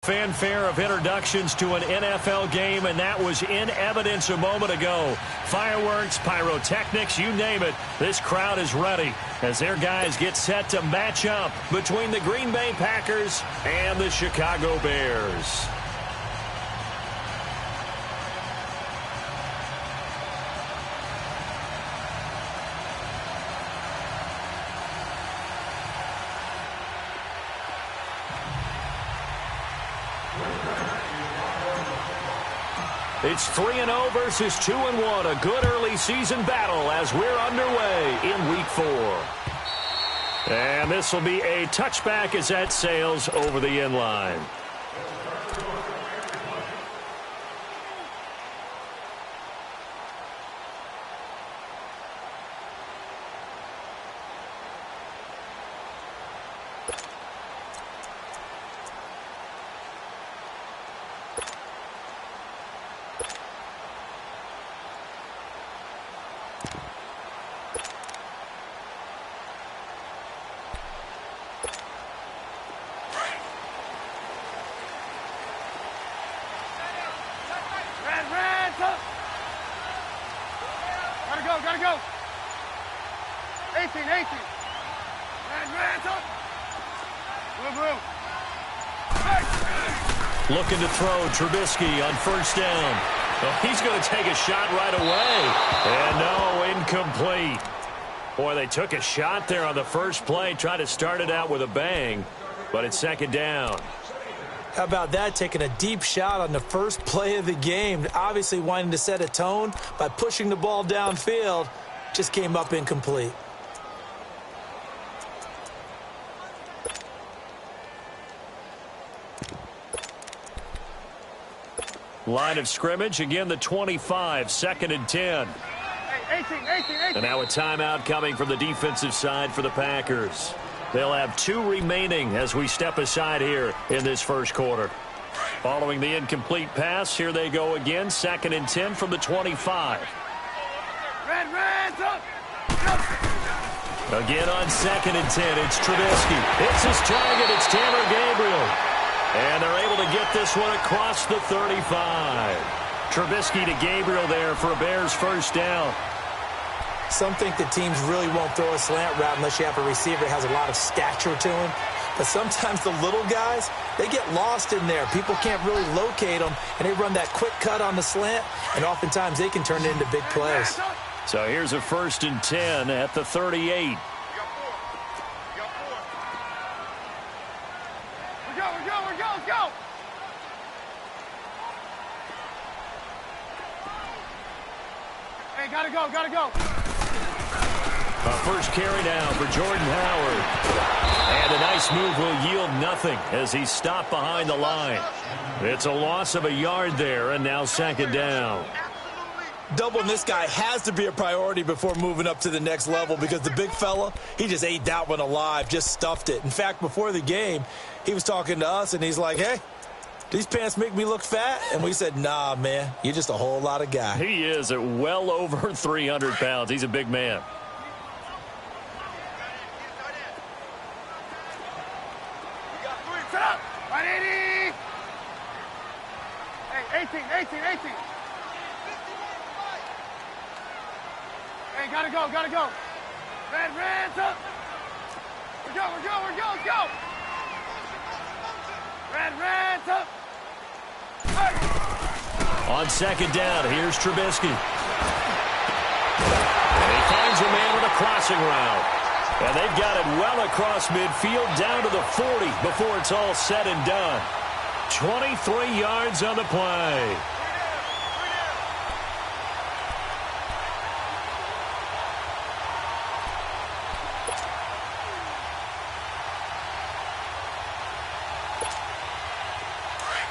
Fanfare of introductions to an NFL game, and that was in evidence a moment ago. Fireworks, pyrotechnics, you name it. This crowd is ready as their guys get set to match up between the Green Bay Packers and the Chicago Bears. It's 3-0 versus 2-1, a good early season battle as we're underway in Week 4. And this will be a touchback as that sails over the end line. Gotta go. 18. Looking to throw Trubisky on first down. Well, he's going to take a shot right away. And no, incomplete. Boy, they took a shot there on the first play, tried to start it out with a bang, but it's second down. How about that, taking a deep shot on the first play of the game, obviously wanting to set a tone by pushing the ball downfield, just came up incomplete. Line of scrimmage, again the 25, 2nd and 10. 18. And now a timeout coming from the defensive side for the Packers. They'll have 2 remaining as we step aside here in this first quarter. Following the incomplete pass, here they go again. 2nd and 10 from the 25. Again on 2nd and 10, it's Trubisky. It's his target, it's Taylor Gabriel. And they're able to get this one across the 35. Trubisky to Gabriel there for a Bears first down. Some think that teams really won't throw a slant route unless you have a receiver that has a lot of stature to him. But sometimes the little guys, they get lost in there. People can't really locate them, and they run that quick cut on the slant, and oftentimes they can turn it into big plays. So here's a 1st and 10 at the 38. Let's go. Hey, gotta go. First carry down for Jordan Howard. And a nice move will yield nothing as he's stopped behind the line. It's a loss of a yard there, and now 2nd down. Doubling this guy has to be a priority before moving up to the next level because the big fella, he just ate that one alive, just stuffed it. In fact, before the game, he was talking to us, and he's like, hey, these pants make me look fat? And we said, nah, man, you're just a whole lot of guy. He is at well over 300 pounds. He's a big man. Set up. 180. Hey, 18. Hey, gotta go. Red, up. We're go. Let's go. Red, up. Hey. On 2nd down, here's Trubisky. And he finds a man with a crossing route. And they've got it well across midfield down to the 40 before it's all said and done. 23 yards on the play.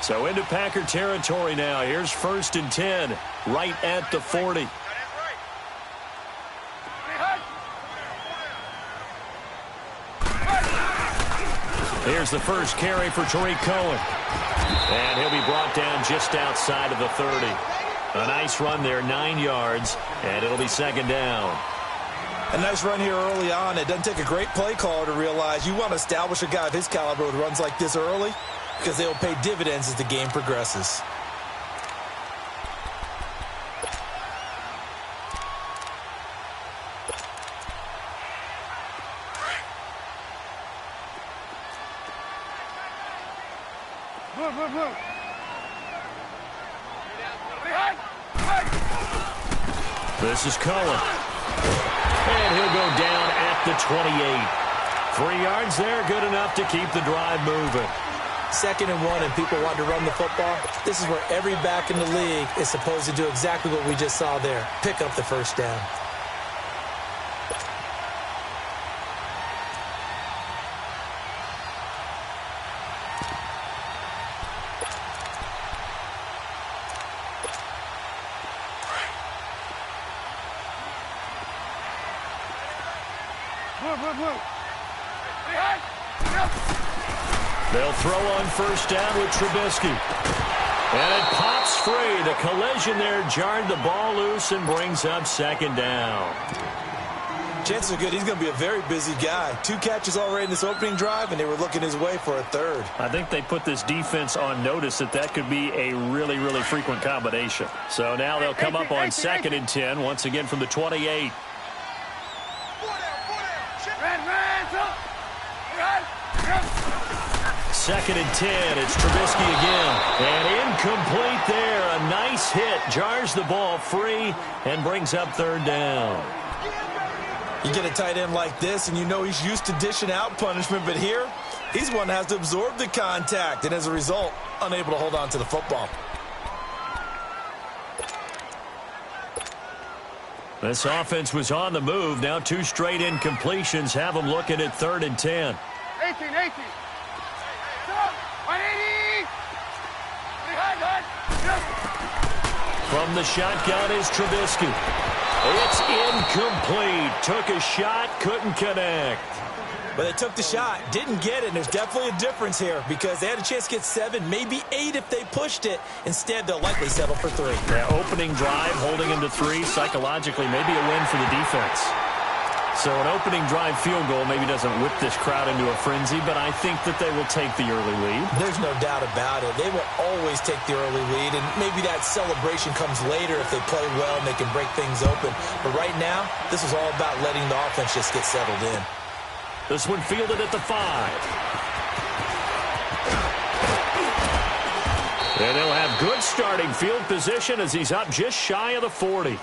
So into Packer territory now. Here's 1st and 10, right at the 40. Here's the first carry for Tariq Cohen. And he'll be brought down just outside of the 30. A nice run there, 9 yards, and it'll be 2nd down. A nice run here early on. It doesn't take a great play caller to realize you want to establish a guy of his caliber who runs like this early. because they will pay dividends as the game progresses. Move, move, move. This is Cohen. And he'll go down at the 28. 3 yards there, good enough to keep the drive moving. 2nd and 1 and people want to run the football. This is where every back in the league is supposed to do exactly what we just saw there. Pick up the first down. Move, move, move. They'll throw on first down with Trubisky. And it pops free. The collision there jarred the ball loose and brings up 2nd down. Chances are good he's going to be a very busy guy. 2 catches already in this opening drive, and they were looking his way for a 3rd. I think they put this defense on notice that could be a really, really frequent combination. So now they'll come up on 2nd and 10, once again from the 28. Second and 10, it's Trubisky again. And incomplete there. A nice hit. Jars the ball free and brings up 3rd down. You get a tight end like this, and you know he's used to dishing out punishment, but here, he's one that has to absorb the contact, and as a result, unable to hold on to the football. This offense was on the move. Now 2 straight incompletions have them looking at 3rd and 10. 18, 18. 180. From the shotgun is Trubisky. It's incomplete. Took a shot, couldn't connect. But they took the shot, didn't get it, and there's definitely a difference here because they had a chance to get 7, maybe 8 if they pushed it. Instead, they'll likely settle for 3. Yeah, opening drive, holding him to 3, psychologically, maybe a win for the defense. So an opening drive field goal maybe doesn't whip this crowd into a frenzy, but I think that they will take the early lead. There's no doubt about it. They will always take the early lead, and maybe that celebration comes later if they play well and they can break things open. But right now, this is all about letting the offense just get settled in. This one fielded at the 5. And they'll have good starting field position as he's up just shy of the 40.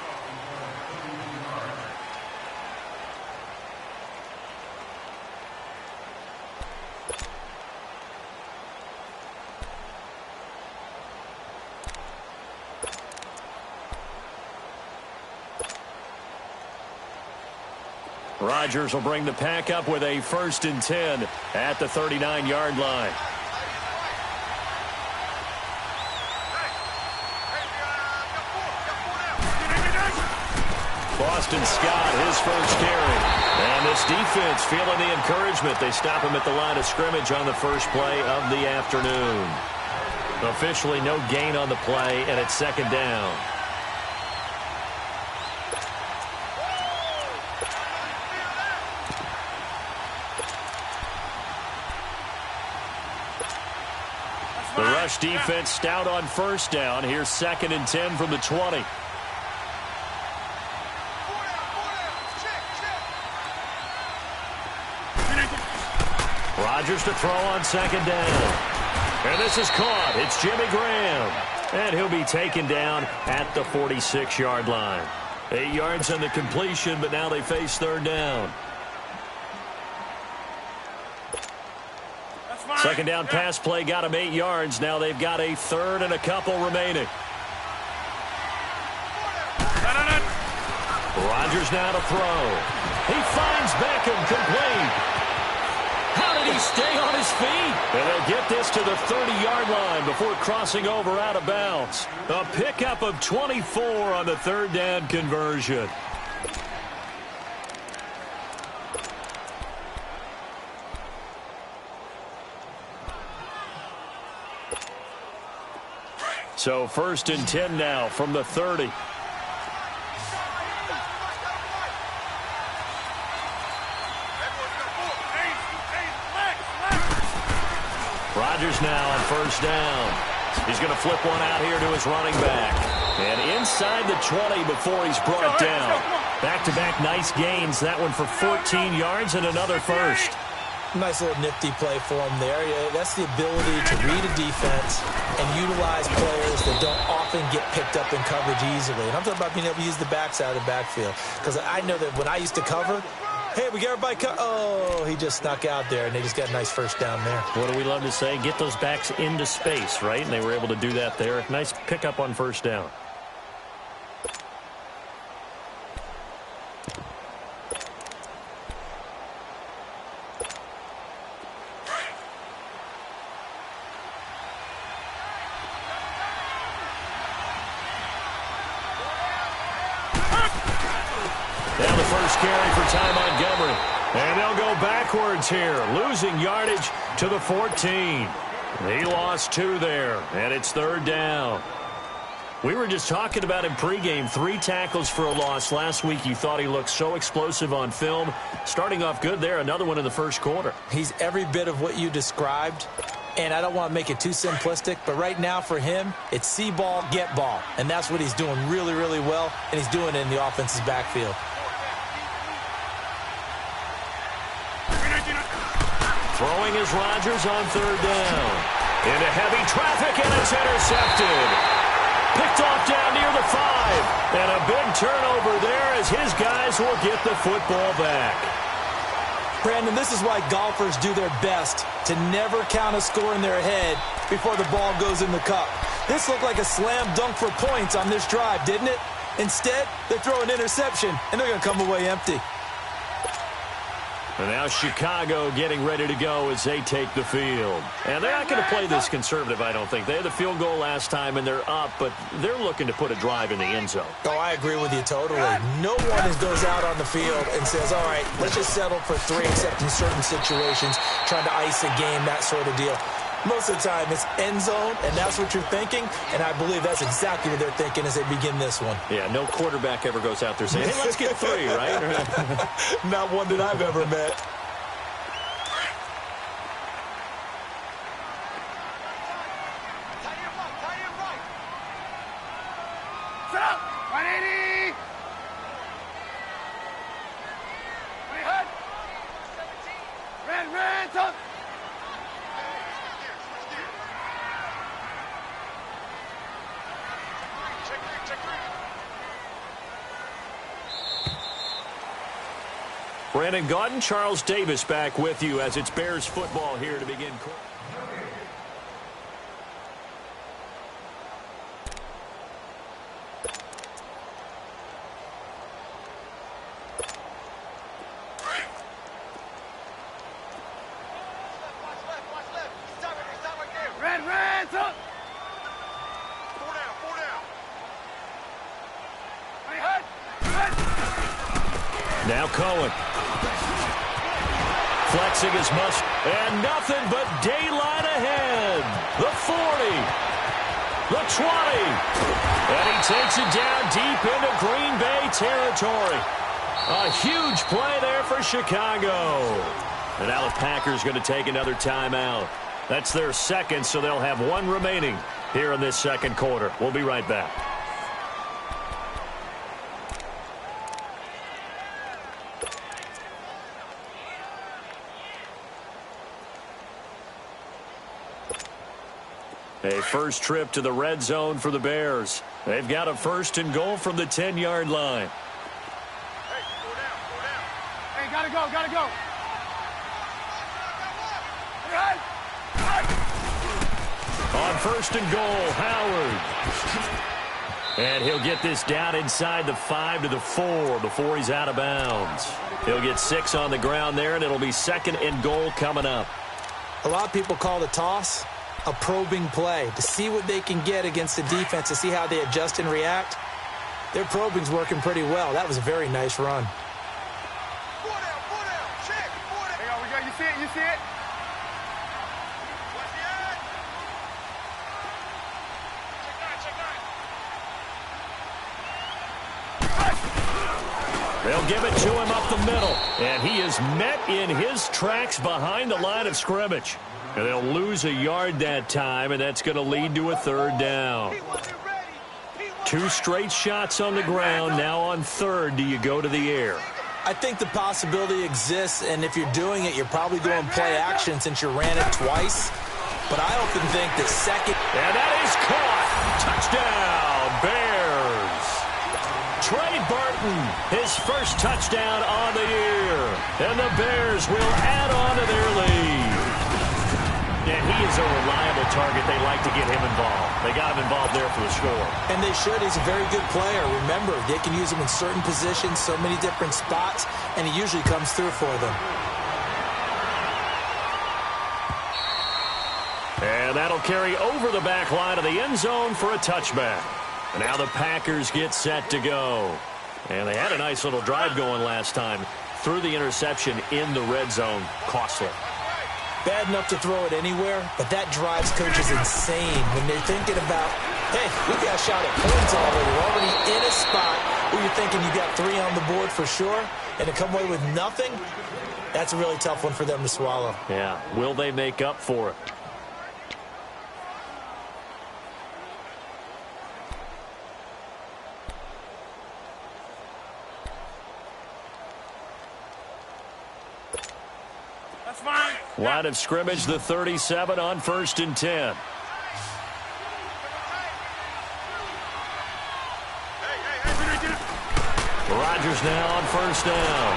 Rodgers will bring the pack up with a 1st and 10 at the 39-yard line. Boston Scott, his first carry. And this defense feeling the encouragement. They stop him at the line of scrimmage on the first play of the afternoon. Officially no gain on the play, and it's 2nd down. The rush defense stout on first down. Here's 2nd and 10 from the 20. Rodgers to throw on 2nd down. And this is caught. It's Jimmy Graham. And he'll be taken down at the 46-yard line. 8 yards on the completion, but now they face 3rd down. 2nd down pass play got him 8 yards. Now they've got a 3rd and a couple remaining. Rodgers now to throw. He finds Beckham complete. How did he stay on his feet? And they'll get this to the 30-yard line before crossing over out of bounds. A pickup of 24 on the 3rd down conversion. So 1st and 10 now from the 30. Rodgers now on first down. He's going to flip one out here to his running back. And inside the 20 before he's brought down. Back-to-back nice gains. That one for 14 yards and another first. Nice little nifty play for him there. Yeah, that's the ability to read a defense and utilize players that don't often get picked up in coverage easily. And I'm talking about being able to use the backside of the backfield. Because I know that when I used to cover, hey, we got everybody oh, he just snuck out there, and they just got a nice first down there. What do we love to say? Get those backs into space, right? And they were able to do that there. Nice pickup on first down. Now the first carry for Ty Montgomery. And they'll go backwards here, losing yardage to the 14. He lost 2 there, and it's third down. We were just talking about him pregame, 3 tackles for a loss. Last week you thought he looked so explosive on film. Starting off good there, another one in the first quarter. He's every bit of what you described. And I don't want to make it too simplistic, but right now for him, it's see ball, get ball. And that's what he's doing really, really well, and he's doing it in the offense's backfield. Throwing is Rodgers on third down. Into heavy traffic, and it's intercepted. Picked off down near the 5. And a big turnover there as his guys will get the football back. Brandon, this is why golfers do their best to never count a score in their head before the ball goes in the cup. This looked like a slam dunk for points on this drive, didn't it? Instead, they throw an interception, and they're going to come away empty. And now Chicago getting ready to go as they take the field. And they're not going to play this conservative, I don't think. They had the field goal last time, and they're up, but they're looking to put a drive in the end zone. Oh, I agree with you totally. No one goes out on the field and says, all right, let's just settle for 3, except in certain situations, trying to ice a game, that sort of deal. Most of the time, it's end zone, and that's what you're thinking, and I believe that's exactly what they're thinking as they begin this one. Yeah, no quarterback ever goes out there saying, hey, let's get 3, right? Not one that I've ever met. Set up! 180! Red, up! Brandon Gaudin, Charles Davis back with you as it's Bears football here to begin. Red, up! 4 down. Now Cohen. Flexing his muscle, and nothing but daylight ahead. The 40, the 20, and he takes it down deep into Green Bay territory. A huge play there for Chicago. And now the Packers going to take another timeout. That's their second, so they'll have 1 remaining here in this second quarter. We'll be right back. A first trip to the red zone for the Bears. They've got a 1st and goal from the 10-yard line. Hey, go down. Hey, gotta go. On 1st and goal, Howard. And he'll get this down inside the 5 to the 4 before he's out of bounds. He'll get 6 on the ground there, and it'll be 2nd and goal coming up. A lot of people call the toss a probing play to see what they can get against the defense, to see how they adjust and react. Their probing's working pretty well. That was a very nice run. 4 down. Check. 4 down. Hang on, you see it? What's the end? Check 9. They'll give it to him up the middle, and he is met in his tracks behind the line of scrimmage. And they'll lose a yard that time, and that's going to lead to a third down. 2 straight shots on the ground. Now on third, do you go to the air? I think the possibility exists, and if you're doing it, you're probably going play action since you ran it twice. But I often think that second... And that is caught. Touchdown, Bears. Trey Burton, his first touchdown on the year. And the Bears will add on to their lead. And he is a reliable target. They like to get him involved. They got him involved there for the score. And they should. He's a very good player. Remember, they can use him in certain positions, so many different spots, and he usually comes through for them. And that'll carry over the back line of the end zone for a touchback. And now the Packers get set to go. And they had a nice little drive going last time. Threw the interception in the red zone. Costly. Bad enough to throw it anywhere, but that drives coaches insane when they're thinking about, hey, we got a shot at points already. We're already in a spot where you're thinking you got 3 on the board for sure, and to come away with nothing, that's a really tough one for them to swallow. Yeah, will they make up for it? Line of scrimmage, the 37 on 1st and 10. Rodgers now on 1st down.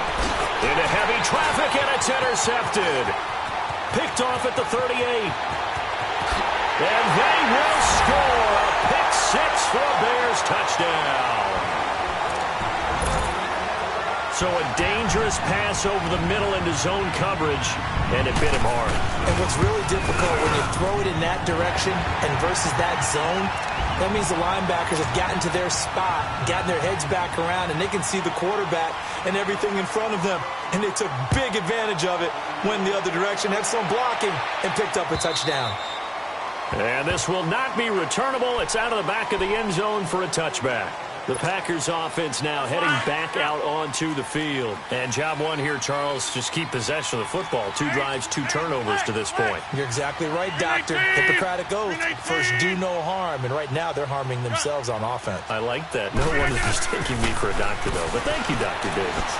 Into heavy traffic, and it's intercepted. Picked off at the 38. And they will score a pick 6 for a Bears touchdown. So a dangerous pass over the middle into zone coverage, and it bit him hard. And what's really difficult when you throw it in that direction and versus that zone, that means the linebackers have gotten to their spot, gotten their heads back around, and they can see the quarterback and everything in front of them. And they took big advantage of it, went the other direction, had some blocking, and picked up a touchdown. And this will not be returnable. It's out of the back of the end zone for a touchback. The Packers offense now heading back out onto the field. And job one here, Charles, just keep possession of the football. 2 drives, 2 turnovers to this point. You're exactly right, Doctor. Hippocratic oath. First, do no harm. And right now, they're harming themselves on offense. I like that. No one is mistaking me for a doctor, though. But thank you, Dr. Davis.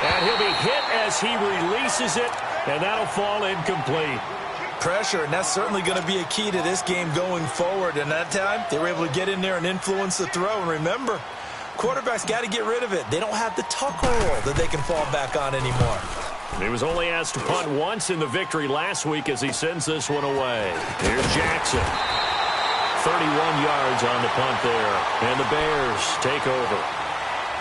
And he'll be hit as he releases it, and that'll fall incomplete. Pressure, and that's certainly going to be a key to this game going forward. And that time, they were able to get in there and influence the throw. And remember, quarterbacks got to get rid of it. They don't have the tucker roll that they can fall back on anymore. He was only asked to punt once in the victory last week as he sends this one away. Here's Jackson. 31 yards on the punt there. And the Bears take over.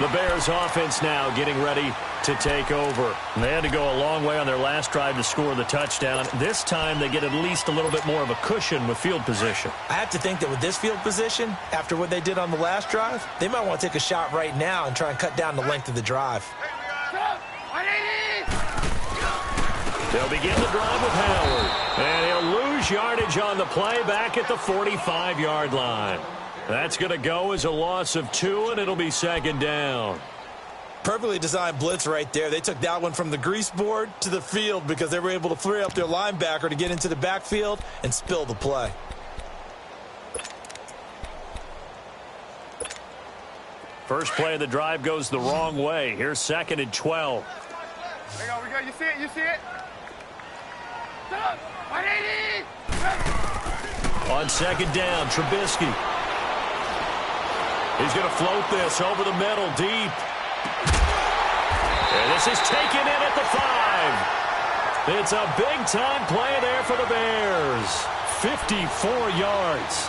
The Bears offense now getting ready to take over. And they had to go a long way on their last drive to score the touchdown. This time they get at least a little bit more of a cushion with field position. I have to think that with this field position, after what they did on the last drive, they might want to take a shot right now and try and cut down the length of the drive. They'll begin the drive with Howard. And he'll lose yardage on the play back at the 45-yard line. That's going to go as a loss of 2, and it'll be 2nd down. Perfectly designed blitz right there. They took that one from the grease board to the field because they were able to free up their linebacker to get into the backfield and spill the play. First play of the drive goes the wrong way. Here's 2nd and 12. We go. You see it? You see it? On 2nd down, Trubisky. He's going to float this over the middle, deep. And this is taken in at the 5. It's a big-time play there for the Bears. 54 yards.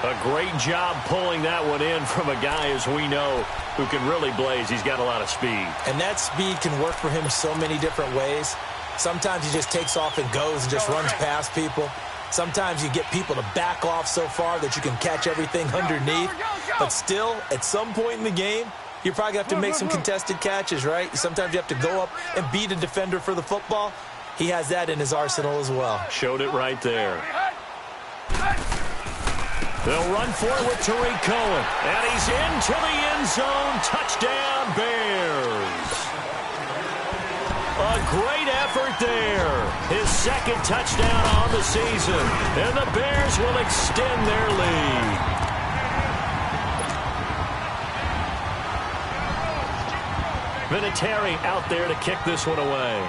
A great job pulling that one in from a guy, as we know, who can really blaze. He's got a lot of speed. And that speed can work for him so many different ways. Sometimes he just takes off and goes and just runs past people. Sometimes you get people to back off so far that you can catch everything underneath. But still, at some point in the game, you're probably going to have to make some contested catches, right? Sometimes you have to go up and beat a defender for the football. He has that in his arsenal as well. Showed it right there. They'll run for it with Tariq Cohen. And he's into the end zone. Touchdown, Bears. A great effort there. His second touchdown on the season. And the Bears will extend their lead. Vinatieri out there to kick this one away.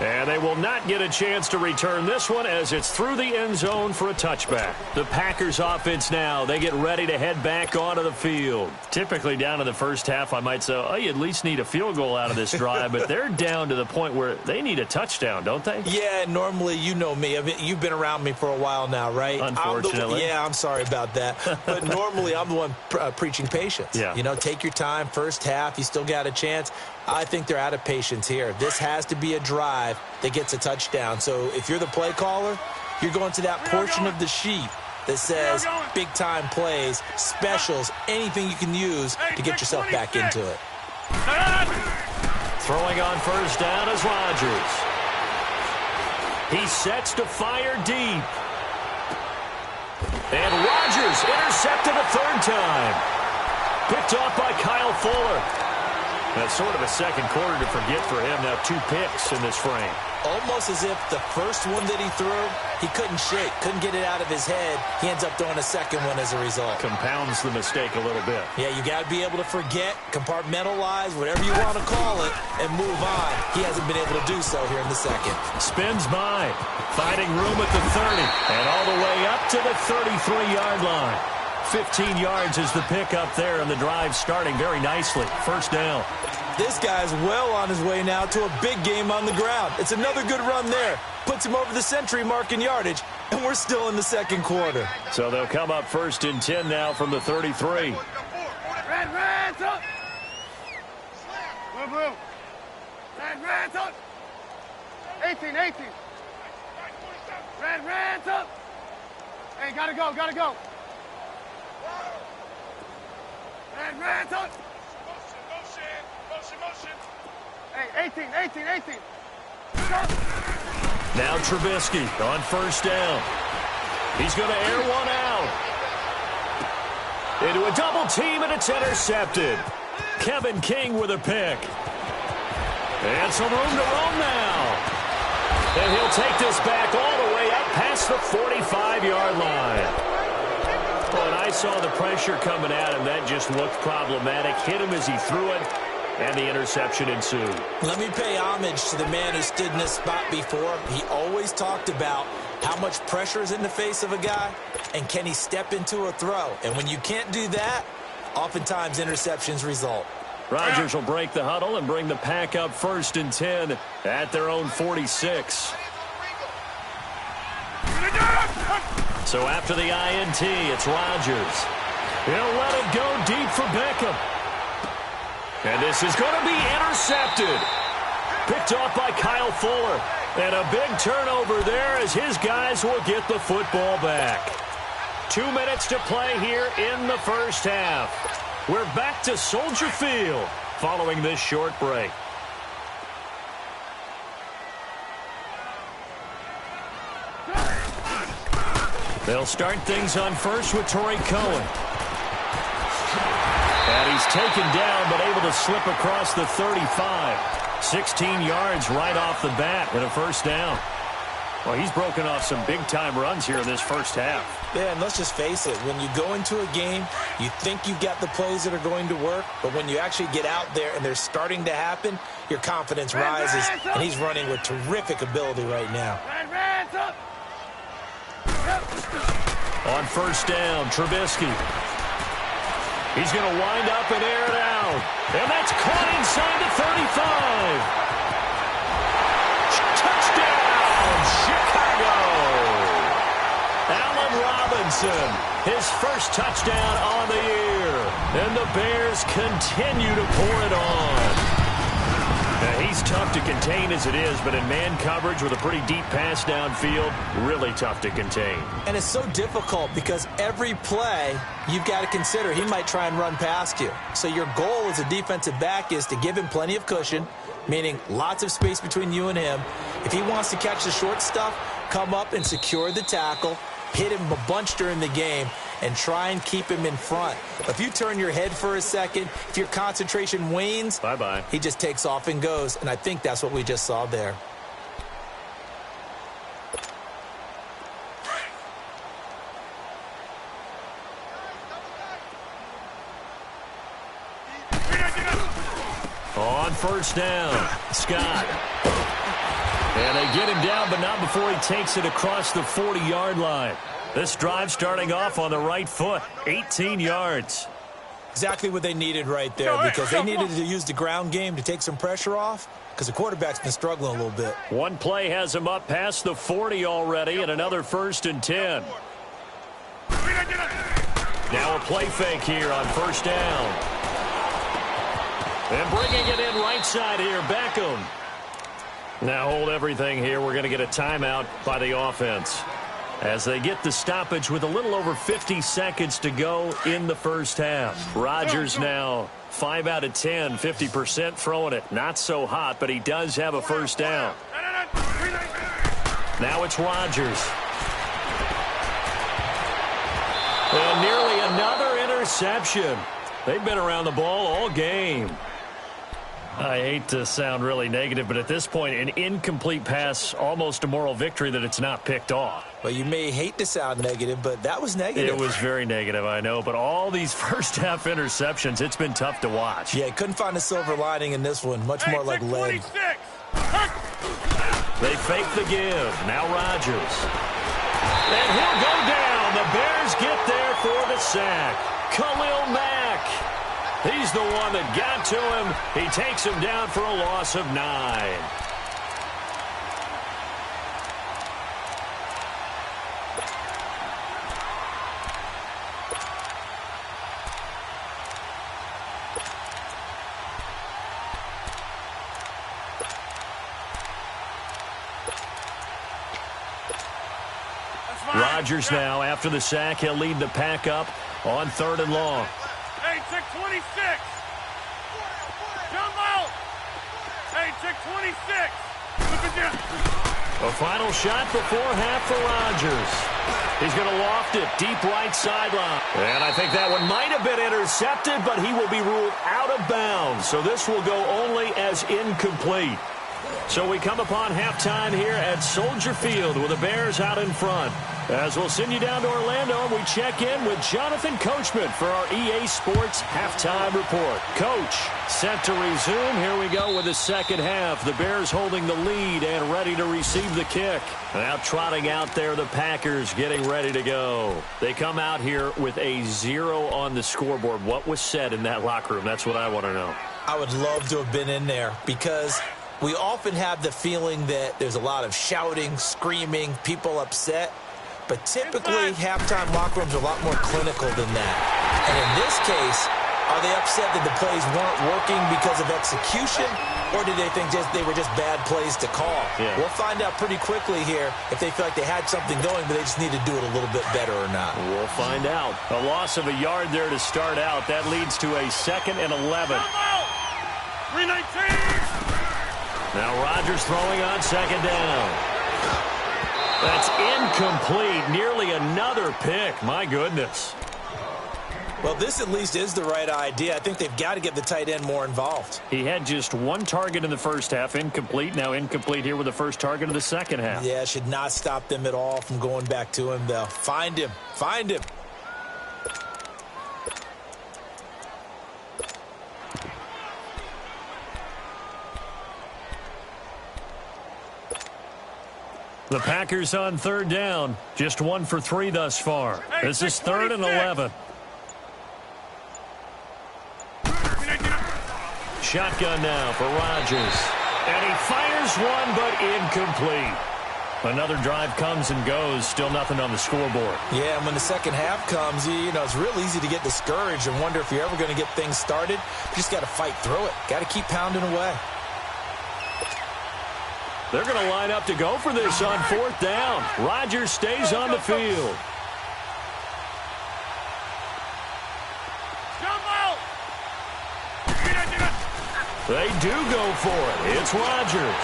And they will not get a chance to return this one as it's through the end zone for a touchback. The Packers offense now, they get ready to head back onto the field. Typically down in the first half, I might say, oh, you at least need a field goal out of this drive, but they're down to the point where they need a touchdown, don't they? Yeah, normally, you know me. I mean, you've been around me for a while now, right? Unfortunately. I'm sorry about that. But normally, I'm the one preaching patience. Yeah. You know, take your time, first half, you still got a chance. I think they're out of patience here. This has to be a drive that gets a touchdown. So if you're the play caller, you're going to that portion of the sheet that says big-time plays, specials, anything you can use to get yourself back into it. Throwing on first down is Rodgers. He sets to fire deep. And Rodgers intercepted a third time. Picked off by Kyle Fuller. That's sort of a second quarter to forget for him. Now 2 picks in this frame. Almost as if the first one that he threw, he couldn't shake, couldn't get it out of his head. He ends up throwing a second one as a result. Compounds the mistake a little bit. Yeah, you got to be able to forget, compartmentalize, whatever you want to call it, and move on. He hasn't been able to do so here in the second. Spins by, finding room at the 30, and all the way up to the 33-yard line. 15 yards is the pickup there, and the drive starting very nicely. First down. This guy's well on his way now to a big game on the ground. It's another good run there. Puts him over the century mark in yardage, and we're still in the second quarter. So they'll come up first and 10 now from the 33. Red, up. Blue. Red, up. 18. Red, up. Hey, gotta go. Red, up. Motion. Hey, 18. Now Trubisky on first down. He's going to air one out. Into a double team, and it's intercepted. Kevin King with a pick. And some room to roam now. And he'll take this back all the way up past the 45-yard line. Oh, and I saw the pressure coming at him. That just looked problematic. Hit him as he threw it, and the interception ensued. Let me pay homage to the man who stood in this spot before. He always talked about how much pressure is in the face of a guy, and can he step into a throw. And when you can't do that, oftentimes interceptions result. Rodgers will break the huddle and bring the Pack up first and 10 at their own 46. So after the INT, it's Rodgers. He'll let it go deep for Beckham. And this is going to be intercepted. Picked off by Kyle Fuller. And a big turnover there as his guys will get the football back. 2 minutes to play here in the first half. We're back to Soldier Field following this short break. They'll start things on first with Torrey Cohen. And he's taken down but able to slip across the 35. 16 yards right off the bat and a first down. Well, he's broken off some big-time runs here in this first half. Yeah, and let's just face it. When you go into a game, you think you've got the plays that are going to work, but when you actually get out there and they're starting to happen, your confidence rises, and he's running with terrific ability right now. On first down, Trubisky. He's going to wind up and air it out. And that's caught inside the 35. Touchdown, Chicago. Allen Robinson, his first touchdown on the year. And the Bears continue to pour it on. Now, he's tough to contain as it is, but in man coverage with a pretty deep pass downfield, really tough to contain. And it's so difficult because every play you've got to consider he might try and run past you. So your goal as a defensive back is to give him plenty of cushion, meaning lots of space between you and him. If he wants to catch the short stuff, come up and secure the tackle. hit him a bunch during the game, and try and keep him in front. If you turn your head for a second, if your concentration wanes, bye-bye. He just takes off and goes, and I think that's what we just saw there. On first down, Scott. And they get him down, but not before he takes it across the 40-yard line. This drive starting off on the right foot, 18 yards. Exactly what they needed right there, because they needed to use the ground game to take some pressure off, because the quarterback's been struggling a little bit. One play has him up past the 40 already, and another 1st and 10. Now a play fake here on first down. And bringing it in right side here, Beckham. Now hold everything here. We're going to get a timeout by the offense as they get the stoppage with a little over 50 seconds to go in the first half. Rodgers now 5 out of 10, 50% throwing it. Not so hot, but he does have a first down. Now it's Rodgers. And nearly another interception. They've been around the ball all game. I hate to sound really negative, but at this point, an incomplete pass, almost a moral victory that it's not picked off. Well, you may hate to sound negative, but that was negative. It was very negative, I know, but all these first-half interceptions, it's been tough to watch. Yeah, couldn't find a silver lining in this one, much more like lead. They fake the give. Now Rodgers. And he'll go down. The Bears get there for the sack. Khalil Mack. He's the one that got to him. He takes him down for a loss of 9. Rodgers now, after the sack, he'll lead the pack up on 3rd and long. Hey, check 26. Jump out. Hey, check 26. Look at you. A final shot before half for Rodgers. He's going to loft it deep right sideline. And I think that one might have been intercepted, but he will be ruled out of bounds. So this will go only as incomplete. So we come upon halftime here at Soldier Field with the Bears out in front. As we'll send you down to Orlando, and we check in with Jonathan Coachman for our EA Sports Halftime Report. Coach, set to resume. Here we go with the second half. The Bears holding the lead and ready to receive the kick. Now trotting out there, the Packers getting ready to go. They come out here with a 0 on the scoreboard. What was said in that locker room? That's what I want to know. I would love to have been in there, because we often have the feeling that there's a lot of shouting, screaming, people upset. But typically, halftime locker rooms are a lot more clinical than that. And in this case, are they upset that the plays weren't working because of execution? Or did they think they were just bad plays to call? Yeah. We'll find out pretty quickly here if they feel like they had something going, but they just need to do it a little bit better or not. We'll find out. A loss of a yard there to start out. That leads to a 2nd and 11. 319. Now Rodgers throwing on 2nd down. That's incomplete. Nearly another pick. My goodness. Well, this at least is the right idea. I think they've got to get the tight end more involved. He had just 1 target in the first half. Incomplete. Now incomplete here with the first target of the second half. Yeah, should not stop them at all from going back to him, though. Find him. Find him. The Packers on 3rd down. Just 1 for 3 thus far. This is 3rd and 11. Shotgun now for Rodgers. And he fires one, but incomplete. Another drive comes and goes. Still nothing on the scoreboard. Yeah, and when the second half comes, you know, it's real easy to get discouraged and wonder if you're ever going to get things started. You just got to fight through it. Got to keep pounding away. They're going to line up to go for this on 4th down. Rodgers stays on the field. They do go for it. It's Rodgers.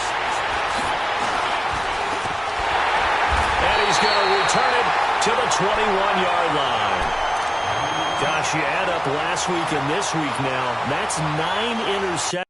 And he's going to return it to the 21-yard line. Gosh, you add up last week and this week now. That's 9 interceptions.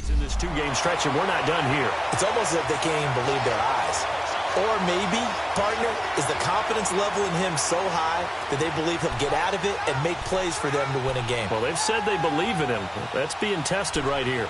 In this two-game stretch, and we're not done here. It's almost as if they can't even believe their eyes. Or maybe, partner, is the confidence level in him so high that they believe he'll get out of it and make plays for them to win a game. Well, they've said they believe in him. That's being tested right here.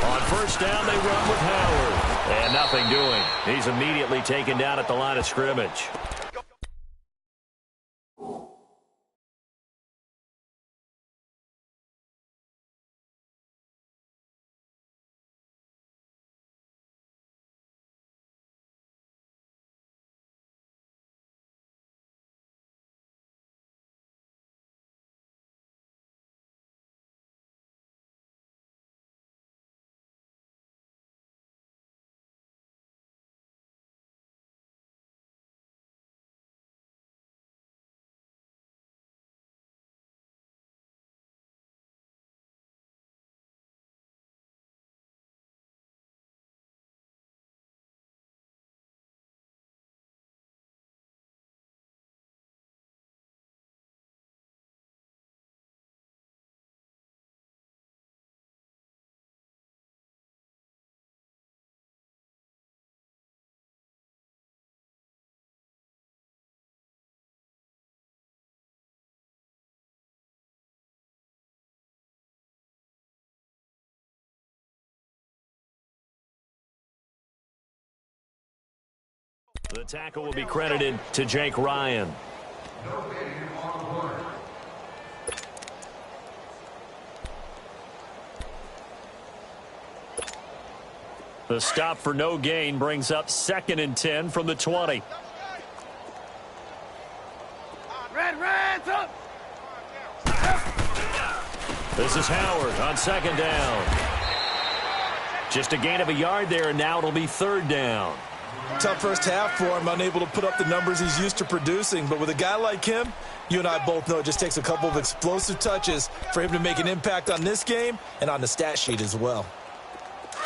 On first down, they run with Howard. And nothing doing. He's immediately taken down at the line of scrimmage. The tackle will be credited to Jake Ryan. The stop for no gain brings up 2nd and 10 from the 20. Red's up. This is Howard on 2nd down. Just a gain of a yard there, and now it'll be 3rd down. Tough first half for him, unable to put up the numbers he's used to producing. But with a guy like him, you and I both know it just takes a couple of explosive touches for him to make an impact on this game and on the stat sheet as well.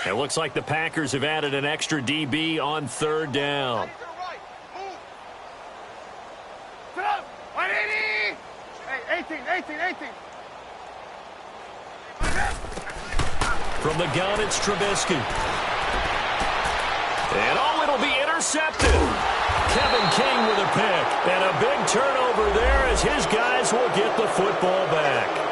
It looks like the Packers have added an extra DB on 3rd down. Hey, 18. From the gun, it's Trubisky. And it'll be intercepted. Kevin King with a pick. And a big turnover there as his guys will get the football back.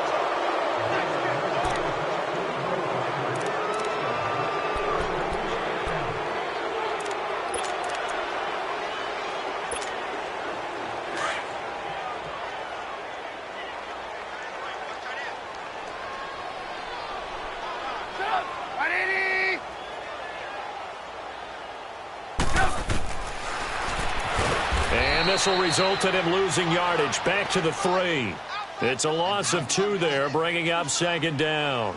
This will result in him losing yardage back to the 3. It's a loss of 2 there, bringing up 2nd down.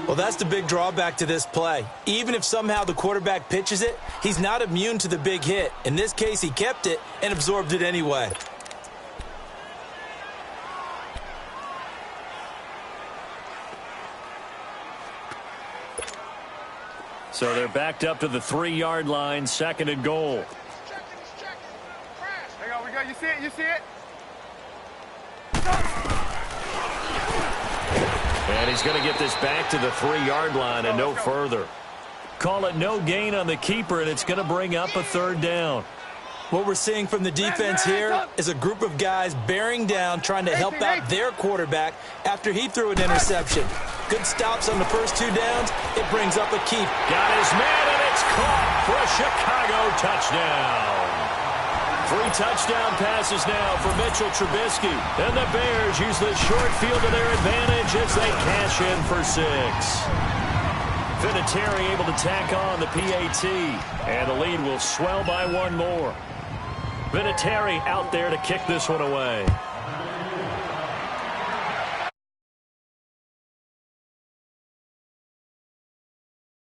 Well, that's the big drawback to this play. Even if somehow the quarterback pitches it, he's not immune to the big hit. In this case, he kept it and absorbed it anyway. So they're backed up to the 3-yard line, 2nd and goal. You see it? And he's going to get this back to the 3-yard line and no further. Call it no gain on the keeper, and it's going to bring up a third down. What we're seeing from the defense here is a group of guys bearing down, trying to help out their quarterback after he threw an interception. Good stops on the first 2 downs. It brings up a keep. Got his man, and it's caught for a Chicago touchdown. 3 touchdown passes now for Mitchell Trubisky. And the Bears use the short field to their advantage as they cash in for 6. Vinatieri able to tack on the PAT. And the lead will swell by 1 more. Vinatieri out there to kick this one away.